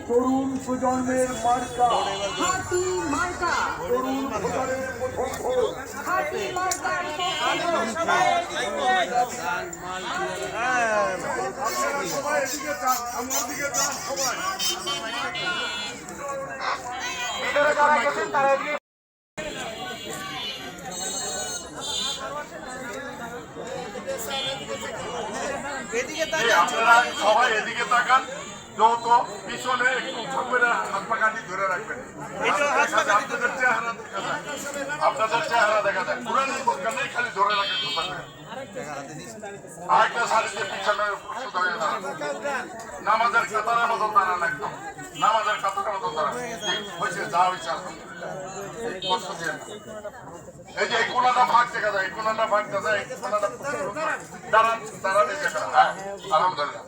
তরুণ প্রজন্মের মার্কা হাতি মার্কা, তরুণ প্রজন্মের হাতি মার্কা। সবাই এদিকে যান, আমার দিকে যান সবাই। ভিতরে যারা গেছেন তারা আপনারা সবাই এদিকে তাকান, যত পিছনে একটু হাত পাকাটি ধরে রাখবেন। আপনাদের চেহারা দেখা যায়, আপনাদের চেহারা দেখা যায়, পুরানি দোকানে খালি ধরে রাখেন। আরেকটা শাড়িতে পিছনে নামাজের কাতারের মতন দাঁড়ান, একদম নামাজের কাতারের মতন দাঁড়ান। হয়েছে যা হয়েছে কষ্ট দিয়ে এই যে এই কোনাটা ভাগ দেখা যায়, এই কোনাটা ভাগ দেখা যায়, এই কোনাটা দাঁড়ান দাঁড়ান। হ্যাঁ আলহামদুলিল্লাহ।